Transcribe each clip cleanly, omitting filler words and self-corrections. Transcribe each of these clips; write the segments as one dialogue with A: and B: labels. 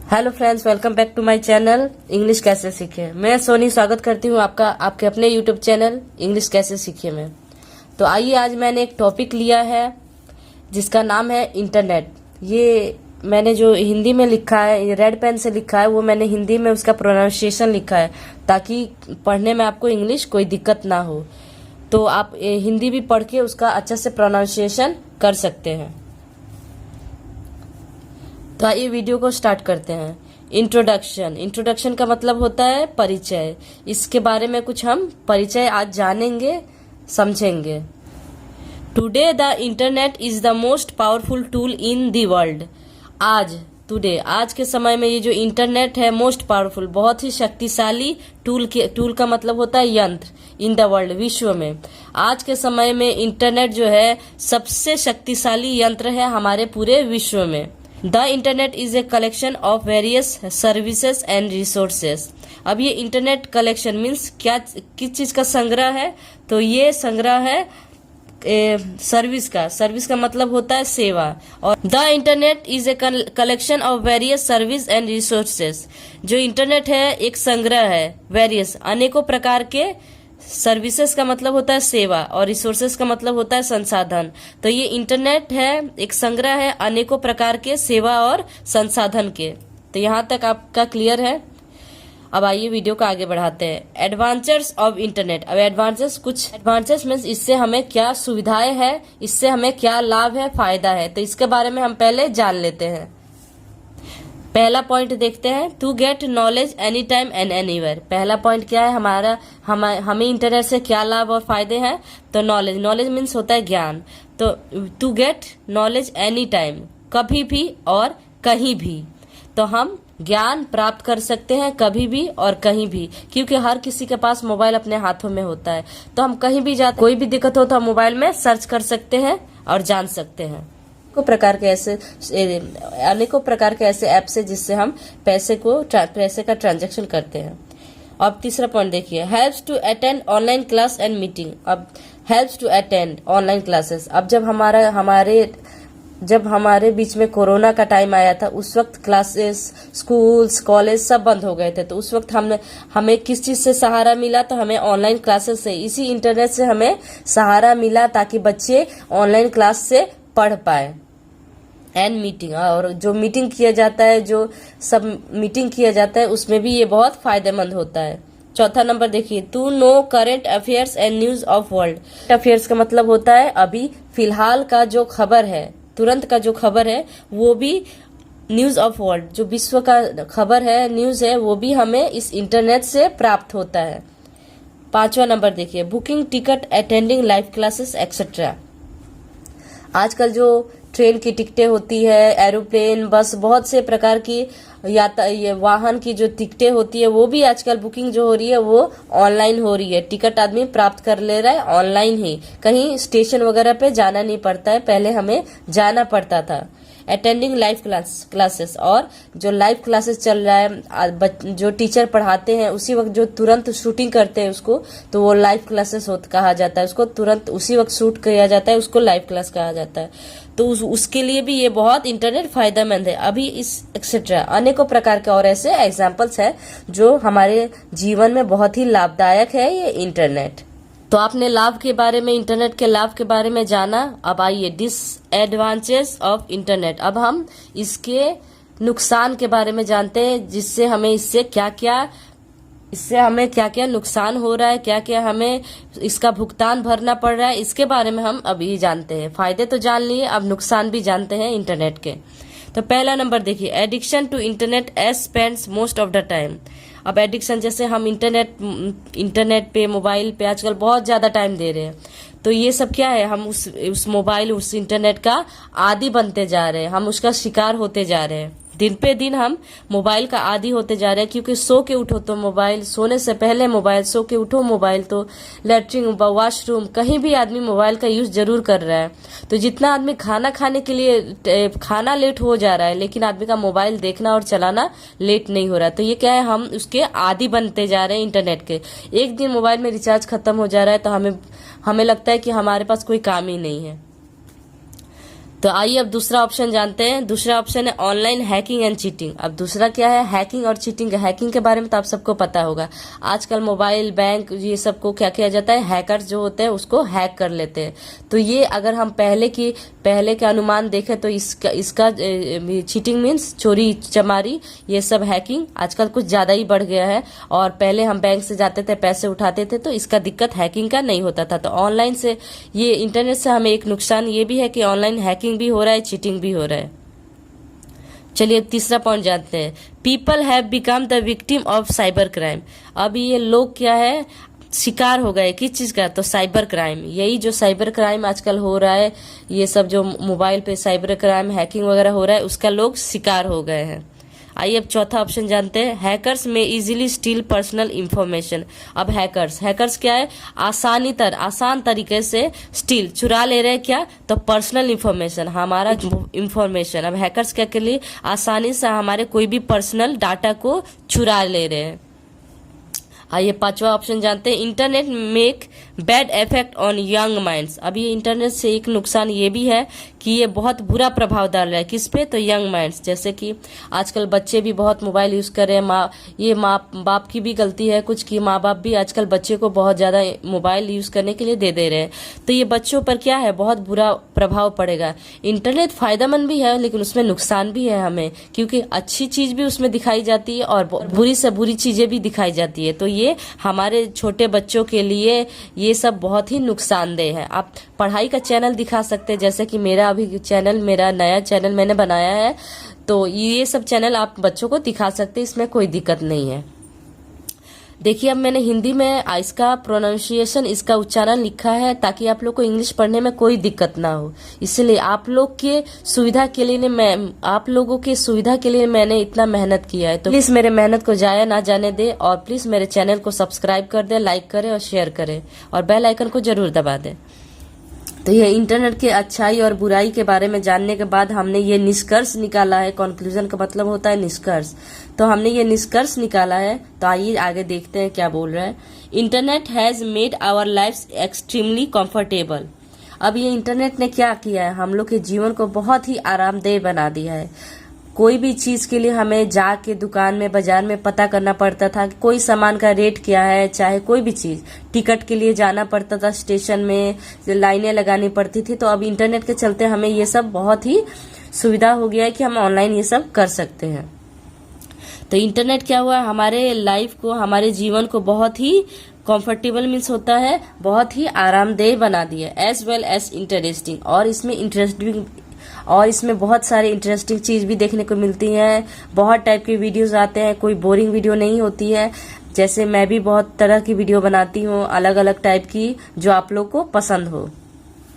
A: Hello friends, welcome back to my channel English कैसे सीखे। मैं सोनी स्वागत करती हूँ आपका आपके अपने यूट्यूब चैनल इंग्लिश कैसे सीखे में। तो आइए, आज मैंने एक टॉपिक लिया है जिसका नाम है इंटरनेट। ये मैंने जो हिंदी में लिखा है, ये रेड पेन से लिखा है, वो मैंने हिंदी में उसका प्रोनाउंसिएशन लिखा है ताकि पढ़ने में आपको इंग्लिश कोई दिक्कत ना हो। तो आप हिंदी भी पढ़ के उसका अच्छा से प्रोनाउंसिएशन कर सकते हैं। तो आइए वीडियो को स्टार्ट करते हैं। इंट्रोडक्शन का मतलब होता है परिचय। इसके बारे में कुछ हम परिचय आज जानेंगे, समझेंगे। Today the internet is the most powerful tool in the world. आज के समय में ये जो इंटरनेट है, मोस्ट पावरफुल, बहुत ही शक्तिशाली टूल का मतलब होता है यंत्र, इन द वर्ल्ड, विश्व में। आज के समय में इंटरनेट जो है सबसे शक्तिशाली यंत्र है हमारे पूरे विश्व में। The internet is a collection of various services and resources. अब ये इंटरनेट कलेक्शन मीन्स क्या, किस चीज का संग्रह है? तो ये संग्रह है सर्विस का मतलब होता है सेवा। और the internet is a collection of various service and resources. जो इंटरनेट है एक संग्रह है, वेरियस, अनेकों प्रकार के। सर्विसेज का मतलब होता है सेवा और रिसोर्सेज का मतलब होता है संसाधन। तो ये इंटरनेट है एक संग्रह है अनेकों प्रकार के सेवा और संसाधन के। तो यहाँ तक आपका क्लियर है। अब आइए वीडियो को आगे बढ़ाते हैं। एडवांचर्स ऑफ इंटरनेट। अब एडवांचर्स मीन्स इससे हमें क्या सुविधाएं है, इससे हमें क्या लाभ है, फायदा है। तो इसके बारे में हम पहले जान लेते हैं। पहला पॉइंट देखते हैं, to get knowledge any time and anywhere. पहला पॉइंट क्या है हमें इंटरनेट से क्या लाभ और फायदे हैं? तो नॉलेज मीन्स होता है ज्ञान। तो to get knowledge any time, कभी भी और कहीं भी। तो हम ज्ञान प्राप्त कर सकते हैं कभी भी और कहीं भी, क्योंकि हर किसी के पास मोबाइल अपने हाथों में होता है। तो हम कहीं भी जाते, कोई भी दिक्कत हो तो हम मोबाइल में सर्च कर सकते हैं और जान सकते हैं। अनेकों प्रकार के ऐसे ऐप्स है जिससे हम पैसे का ट्रांजैक्शन करते हैं। अब तीसरा पॉइंट देखिए, helps to attend online class and meeting. अब helps to attend online classes. अब जब हमारे बीच में कोरोना का टाइम आया था, उस वक्त क्लासेस, स्कूल्स, कॉलेज सब बंद हो गए थे। तो उस वक्त हमें किस चीज से सहारा मिला? तो हमें ऑनलाइन क्लासेस से, इसी इंटरनेट से हमें सहारा मिला ताकि बच्चे ऑनलाइन क्लास से पढ़ पाए। एंड मीटिंग, और जो मीटिंग किया जाता है, जो सब मीटिंग किया जाता है, उसमें भी ये बहुत फायदेमंद होता है। चौथा नंबर देखिए, to know current affairs and news of world. Affairs का मतलब होता है अभी फिलहाल का जो खबर है, तुरंत का जो खबर है, वो भी न्यूज ऑफ वर्ल्ड, जो विश्व का खबर है, न्यूज है, वो भी हमें इस इंटरनेट से प्राप्त होता है। पांचवा नंबर देखिए, booking ticket, attending live classes etcetera. आजकल जो ट्रेन की टिकटें होती है, एरोप्लेन, बस, बहुत से प्रकार की ये वाहन की जो टिकटें होती है, वो भी आजकल बुकिंग जो हो रही है वो ऑनलाइन हो रही है। टिकट आदमी प्राप्त कर ले रहा है ऑनलाइन ही, कहीं स्टेशन वगैरह पे जाना नहीं पड़ता है, पहले हमें जाना पड़ता था। अटेंडिंग लाइव क्लासेस, और जो लाइव क्लासेस चल रहा है, जो टीचर पढ़ाते हैं उसी वक्त जो तुरंत शूटिंग करते हैं उसको, तो वो लाइव क्लासेस कहा जाता है। उसको तुरंत उसी वक्त शूट किया जाता है, उसको लाइव क्लास कहा जाता है। तो उसके लिए भी ये बहुत इंटरनेट फायदेमंद है। अभी इस एक्सेट्रा अनेकों प्रकार के और ऐसे एग्जाम्पल्स है जो हमारे जीवन में बहुत ही लाभदायक है ये इंटरनेट। तो आपने लाभ के बारे में, इंटरनेट के लाभ के बारे में जाना। अब आइए डिसएडवांटेज ऑफ इंटरनेट। अब हम इसके नुकसान के बारे में जानते हैं, जिससे हमें इससे क्या क्या नुकसान हो रहा है, क्या क्या हमें इसका भुगतान भरना पड़ रहा है, इसके बारे में हम अभी जानते हैं। फायदे तो जान लिए, अब नुकसान भी जानते हैं इंटरनेट के। तो पहला नंबर देखिए, addiction to internet as spends most of the time. अब एडिक्शन, जैसे हम इंटरनेट पे, मोबाइल पे आजकल बहुत ज्यादा टाइम दे रहे हैं। तो ये सब क्या है, हम उस मोबाइल, उस इंटरनेट का आदी बनते जा रहे हैं, हम उसका शिकार होते जा रहे हैं। दिन पे दिन हम मोबाइल का आदी होते जा रहे हैं, क्योंकि सो के उठो तो मोबाइल, सोने से पहले मोबाइल, सो के उठो मोबाइल, तो लैट्रिन, वॉशरूम, कहीं भी आदमी मोबाइल का यूज जरूर कर रहा है। तो जितना आदमी खाना खाने के लिए, खाना लेट हो जा रहा है, लेकिन आदमी का मोबाइल देखना और चलाना लेट नहीं हो रहा है। तो ये क्या है, हम उसके आदी बनते जा रहे हैं इंटरनेट के। एक दिन मोबाइल में रिचार्ज खत्म हो जा रहा है तो हमें लगता है कि हमारे पास कोई काम ही नहीं है। तो आइए अब दूसरा ऑप्शन जानते हैं। दूसरा ऑप्शन है ऑनलाइन हैकिंग एंड चीटिंग। अब दूसरा क्या है, हैकिंग और चीटिंग। हैकिंग के बारे में तो आप सबको पता होगा, आजकल मोबाइल बैंक ये सब को क्या किया जाता है, हैकर्स जो होते हैं उसको हैक कर लेते हैं। तो ये अगर हम पहले के अनुमान देखें तो इसका चीटिंग मीन्स चोरी चमारी, ये सब हैकिंग आजकल कुछ ज्यादा ही बढ़ गया है। और पहले हम बैंक से जाते थे, पैसे उठाते थे, तो इसका दिक्कत हैकिंग का नहीं होता था। तो ऑनलाइन से, ये इंटरनेट से हमें एक नुकसान ये भी है कि ऑनलाइन हैकिंग भी हो रहा है, चीटिंग भी हो रहा है। चलिए तीसरा पॉइंट जानते हैं। People have become the victim of cyber crime. अब ये लोग क्या है, शिकार हो गए किस चीज का, तो साइबर क्राइम। यही जो साइबर क्राइम आजकल हो रहा है, ये सब जो मोबाइल पे साइबर क्राइम हैकिंग वगैरह हो रहा है, उसका लोग शिकार हो गए हैं। आइए अब चौथा ऑप्शन जानते हैं। हैकर्स में इजीली स्टील पर्सनल इंफॉर्मेशन। अब हैकर्स क्या है, आसान तरीके से स्टील चुरा ले रहे हैं क्या, तो पर्सनल इंफॉर्मेशन, हमारा इंफॉर्मेशन। अब हैकर्स क्या के लिए आसानी से हमारे कोई भी पर्सनल डाटा को चुरा ले रहे हैं। आइए पांचवा ऑप्शन जानते हैं। Internet make bad effect on young minds. अब ये इंटरनेट से एक नुकसान ये भी है कि ये बहुत बुरा प्रभाव डाल रहा है किस पे, तो यंग माइंड्स। जैसे कि आजकल बच्चे भी बहुत मोबाइल यूज कर रहे हैं। ये माँ बाप की भी गलती है कुछ, कि माँ बाप भी आजकल बच्चे को बहुत ज्यादा मोबाइल यूज करने के लिए दे रहे हैं। तो ये बच्चों पर क्या है, बहुत बुरा प्रभाव पड़ेगा। इंटरनेट फायदेमंद भी है लेकिन उसमें नुकसान भी है हमें, क्योंकि अच्छी चीज भी उसमें दिखाई जाती है और बुरी से बुरी चीजें भी दिखाई जाती है। तो ये हमारे छोटे बच्चों के लिए ये सब बहुत ही नुकसानदेह है। आप पढ़ाई का चैनल दिखा सकते हैं, जैसे कि मेरा नया चैनल मैंने बनाया है, तो ये सब चैनल आप बच्चों को दिखा सकते हैं, इसमें कोई दिक्कत नहीं है। देखिए अब मैंने हिंदी में इसका प्रोनाउंसिएशन, इसका उच्चारण लिखा है ताकि आप लोग को इंग्लिश पढ़ने में कोई दिक्कत ना हो। इसलिए आप लोगों के सुविधा के लिए मैंने इतना मेहनत किया है। तो प्लीज मेरे मेहनत को जाया ना जाने दे और प्लीज मेरे चैनल को सब्सक्राइब कर दे, लाइक करे और शेयर करे और बेल आइकन को जरूर दबा दे। तो ये इंटरनेट के अच्छाई और बुराई के बारे में जानने के बाद हमने ये निष्कर्ष निकाला है। कंक्लूजन का मतलब होता है निष्कर्ष। तो हमने ये निष्कर्ष निकाला है, तो आइए आगे देखते हैं क्या बोल रहा है। Internet has made our lives extremely comfortable. अब ये इंटरनेट ने क्या किया है, हम लोग के जीवन को बहुत ही आरामदेह बना दिया है। कोई भी चीज के लिए हमें जाके दुकान में, बाजार में पता करना पड़ता था कि कोई सामान का रेट क्या है, चाहे कोई भी चीज, टिकट के लिए जाना पड़ता था स्टेशन में, लाइनें लगानी पड़ती थी। तो अब इंटरनेट के चलते हमें ये सब बहुत ही सुविधा हो गया है कि हम ऑनलाइन ये सब कर सकते हैं। तो इंटरनेट क्या हुआ, हमारे लाइफ को, हमारे जीवन को बहुत ही कंफर्टेबल मीन्स होता है बहुत ही आरामदेह बना दिया, एज वेल एज इंटरेस्टिंग। और इसमें बहुत सारे इंटरेस्टिंग चीज भी देखने को मिलती हैं। बहुत टाइप के वीडियोस आते हैं, कोई बोरिंग वीडियो नहीं होती है। जैसे मैं भी बहुत तरह की वीडियो बनाती हूँ, अलग अलग टाइप की, जो आप लोग को पसंद हो।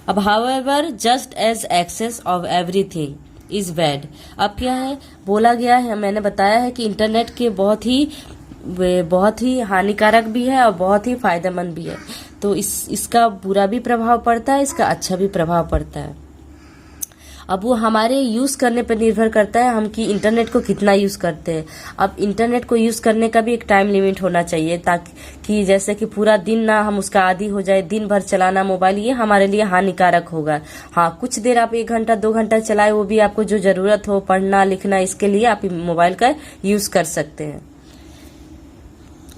A: अब however just as excess of everything is bad. अब क्या है, बोला गया है, मैंने बताया है कि इंटरनेट के बहुत ही हानिकारक भी है और बहुत ही फायदेमंद भी है। तो इसका बुरा भी प्रभाव पड़ता है, इसका अच्छा भी प्रभाव पड़ता है। अब वो हमारे यूज करने पर निर्भर करता है हम कि इंटरनेट को कितना यूज करते हैं। अब इंटरनेट को यूज करने का भी एक टाइम लिमिट होना चाहिए, ताकि जैसे कि पूरा दिन ना हम उसका आदी हो जाए, दिन भर चलाना मोबाइल, ये हमारे लिए हानिकारक होगा। हाँ, कुछ देर आप 1 घंटा 2 घंटा चलाए, वो भी आपको जो जरूरत हो, पढ़ना लिखना, इसके लिए आप मोबाइल का यूज कर सकते हैं।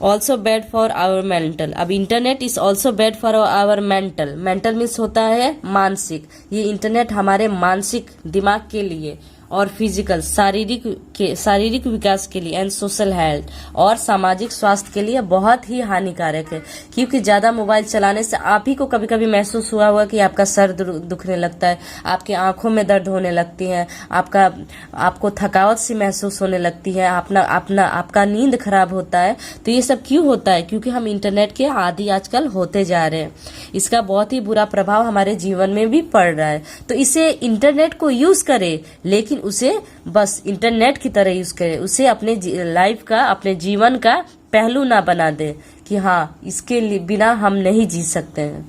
A: Also bad for our mental. अब internet is also bad for our mental means होता है मानसिक। ये इंटरनेट हमारे मानसिक दिमाग के लिए और फिजिकल शारीरिक विकास के लिए एंड सोशल हेल्थ और सामाजिक स्वास्थ्य के लिए बहुत ही हानिकारक है। क्योंकि ज्यादा मोबाइल चलाने से आप ही को कभी कभी महसूस हुआ होगा कि आपका सर दुखने लगता है, आपकी आंखों में दर्द होने लगती है, आपको थकावट सी महसूस होने लगती है, आपका नींद खराब होता है। तो ये सब क्यों होता है, क्योंकि हम इंटरनेट के आदी आजकल होते जा रहे हैं। इसका बहुत ही बुरा प्रभाव हमारे जीवन में भी पड़ रहा है। तो इसे इंटरनेट को यूज करे, लेकिन उसे बस इंटरनेट की तरह यूज करे, उसे अपने लाइफ का, अपने जीवन का पहलू ना बना दे कि हाँ, इसके बिना हम नहीं जी सकते हैं।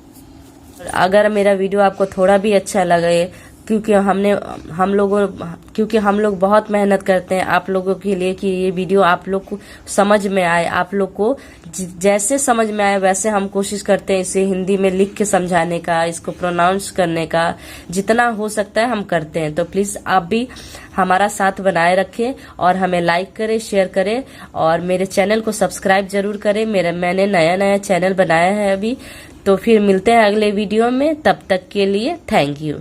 A: अगर मेरा वीडियो आपको थोड़ा भी अच्छा लगे क्योंकि हम लोग बहुत मेहनत करते हैं आप लोगों के लिए कि ये वीडियो आप लोग को समझ में आए, आप लोग को जैसे समझ में आए वैसे हम कोशिश करते हैं इसे हिंदी में लिख के समझाने का, इसको प्रोनाउंस करने का जितना हो सकता है हम करते हैं। तो प्लीज आप भी हमारा साथ बनाए रखें और हमें लाइक करें, शेयर करें और मेरे चैनल को सब्सक्राइब जरूर करें। मैंने नया चैनल बनाया है अभी। तो फिर मिलते हैं अगले वीडियो में, तब तक के लिए थैंक यू।